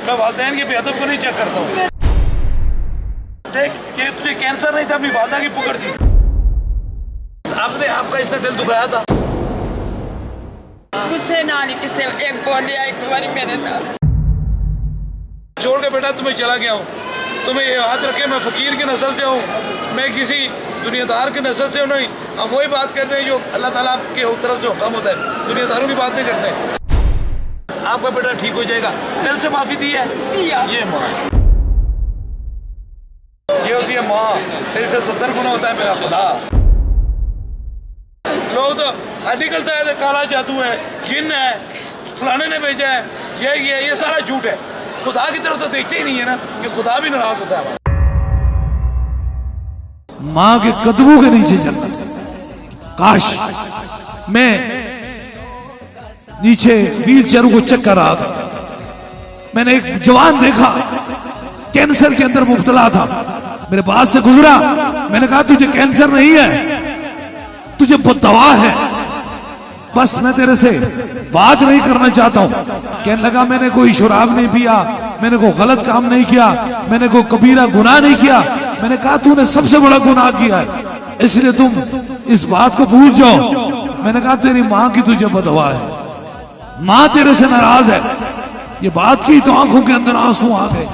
मैं वालिदैन के बेअदब को नहीं चेक करता हूँ। देख, ये तुझे कैंसर नहीं था, अपनी वालदा की पुकार थी। आपने आपका इसने दिल दुखाया था। गुस्से ना किसे एक बोले एक बारी मेरे नाल छोड़ के बेटा तुम्हें चला गया हूँ। तुम्हें ये याद रखे, मैं फकीर की नस्ल से हूँ, मैं किसी दुनियादार की नस्ल से नहीं। हम वही बात करते हैं जो अल्लाह ताला के तरफ से हुक्म होता है, दुनियादारों की बात नहीं करते। आपका बेटा ठीक हो जाएगा। दिल से माफी दी है ये माँ, ये होती है माँ। इससे 70 गुना होता है मेरा खुदा। लोग तो निकलता है काला जादू है, जिन है, फलाने ने भेजा है, ये सारा झूठ है। खुदा की तरफ से देखते ही नहीं है ना कि खुदा भी नाराज होता है। माँ के कदमों के नीचे जन्नत। काश मैं नीचे व्हील चेयर को चेक कर रहा था, मैंने एक जवान देखा कैंसर के अंदर मुब्तला था, मेरे पास से गुजरा। मैंने कहा तुझे कैंसर नहीं है, तुझे बददवा है, बस मैं तेरे से बात नहीं करना चाहता हूं। कहने लगा मैंने कोई शराब नहीं पिया, मैंने कोई गलत काम नहीं किया, मैंने कोई कबीरा गुनाह नहीं किया। मैंने कहा तूने सबसे बड़ा गुनाह किया है, इसलिए तुम इस बात को भूल जाओ। मैंने कहा तेरी माँ की तुझे बददवा है, माँ तेरे से नाराज है। ये बात की तो आंखों के अंदर आंसू आ गए।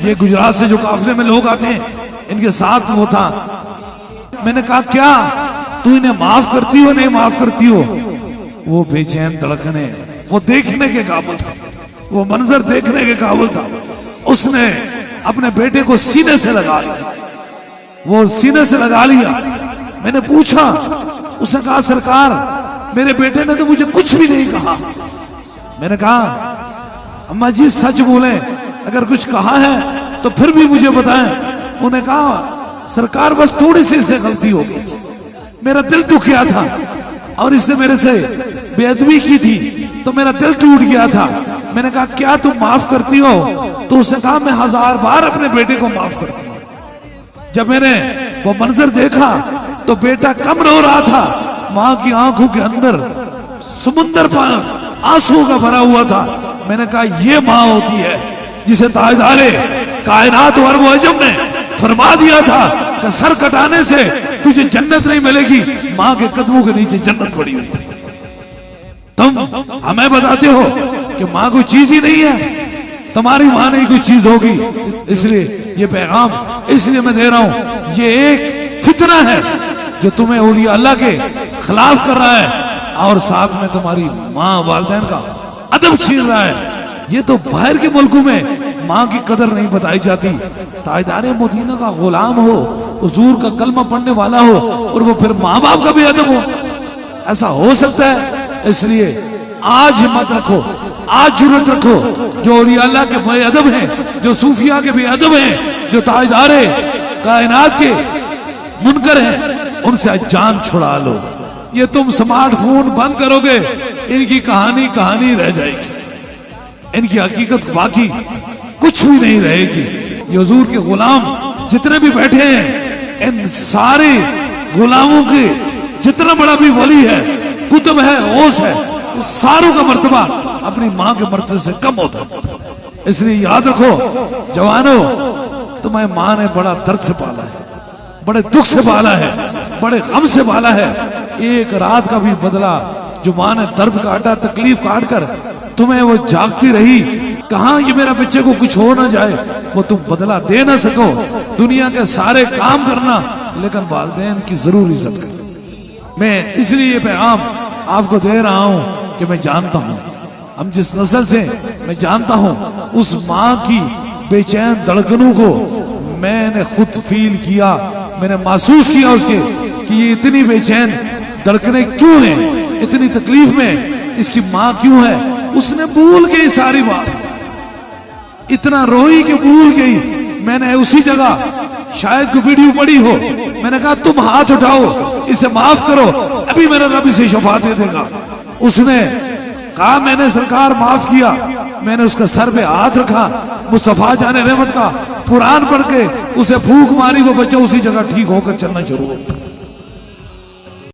ये गुजरात से जो काफिले में लोग आते हैं, इनके साथ वो था। मैंने कहा क्या तू इन्हें माफ करती हो नहीं माफ करती हो? वो बेचैन धड़कने, वो देखने के काबिल था, वो मंजर देखने के काबिल था। उसने अपने बेटे को सीने से लगा लिया, वो सीने से लगा लिया। मैंने पूछा, उसने कहा सरकार मेरे बेटे ने तो मुझे कुछ भी नहीं कहा। मैंने कहा अम्मा जी सच बोले, अगर कुछ कहा है तो फिर भी मुझे बताएं। उन्होंने कहा सरकार बस थोड़ी सी इससे गलती हो गई, मेरा दिल दुख गया था और इसने मेरे से बेअदबी की थी तो मेरा दिल टूट गया था। मैंने कहा क्या तुम माफ करती हो? तो उसने कहा मैं 1000 बार अपने बेटे को माफ करती हूँ। जब मैंने वो मंजर देखा तो बेटा कम रो रहा था, माँ की आंखों के अंदर समुंदर आंसुओं का भरा हुआ था। मैंने कहा ये माँ होती है जिसे ताजदारे कायनात और वो अजम ने फरमा दिया था कि सर कटाने से तुझे जन्नत नहीं मिलेगी, माँ के कदमों के नीचे जन्नत पड़ी हुई है। तुम हमें बताते हो कि माँ कोई चीज ही नहीं है, तुम्हारी माँ नहीं कोई चीज होगी। इसलिए ये पैगाम इसलिए मैं दे रहा हूं, ये एक फितना है जो तुम्हें औलिया अल्लाह के खिलाफ कर रहा है और साथ में तुम्हारी माँ वालिदैन का अदब छीन रहा है। ये तो बाहर के मुल्कों में माँ की कदर नहीं बताई जाती। ताजदारे मदीना का गुलाम हो, हुजूर का कलमा पढ़ने वाला हो और वो फिर माँ बाप का भी अदब हो, ऐसा हो सकता है? इसलिए आज हिम्मत रखो, आज जुर्रत रखो, जो औलिया अल्लाह के बेअदब हैं, जो सूफिया के बेअदब हैं, जो ताजदारे कायनात के मुनकर हैं, उनसे जान छुड़ा लो। ये तुम स्मार्टफोन बंद करोगे, इनकी कहानी रह जाएगी, इनकी हकीकत बाकी कुछ भी नहीं रहेगी। ये हुजूर के गुलाम जितने भी बैठे हैं, इन सारे गुलामों के जितना बड़ा भी वली है, कुतुब है, ओस है, सारों का मर्तबा अपनी माँ के मर्तबे से कम होता है। इसलिए याद रखो जवानों, तुम्हें माँ ने बड़ा दर्द से पाला है, बड़े दुख से पाला है, बड़े गम से पाला है। एक रात का भी बदला जो माँ ने दर्द काटा, तकलीफ काट कर तुम्हें वो जागती रही, कहाँ ये मेरा बच्चे को कुछ हो ना जाए, वो तुम बदला दे ना सको। दुनिया के सारे काम करना लेकिन वालिदैन की जरूर इज्जत करना। मैं इसलिए ये पैगाम आपको दे रहा हूं कि मैं जानता हूं, हम जिस नस्ल से मैं जानता हूं, उस माँ की बेचैन धड़कनों को मैंने खुद फील किया, मैंने महसूस किया उसके कि ये इतनी बेचैन धड़कने क्यों हैं, इतनी तकलीफ में इसकी माँ क्यों है। उसने भूल गई सारी बात, इतना रोई कि भूल गई। मैंने उसी जगह शायद कोई वीडियो पड़ी हो, मैंने कहा तुम हाथ उठाओ, इसे माफ करो, अभी मेरा रब इसे शफा दे देगा। उसने कहा मैंने सरकार माफ किया। मैंने उसका सर पे हाथ रखा, मुस्तफा जाने रहमत का कुरान पढ़ के उसे फूंक मारी, वो बच्चा उसी जगह ठीक होकर चलना शुरू हो।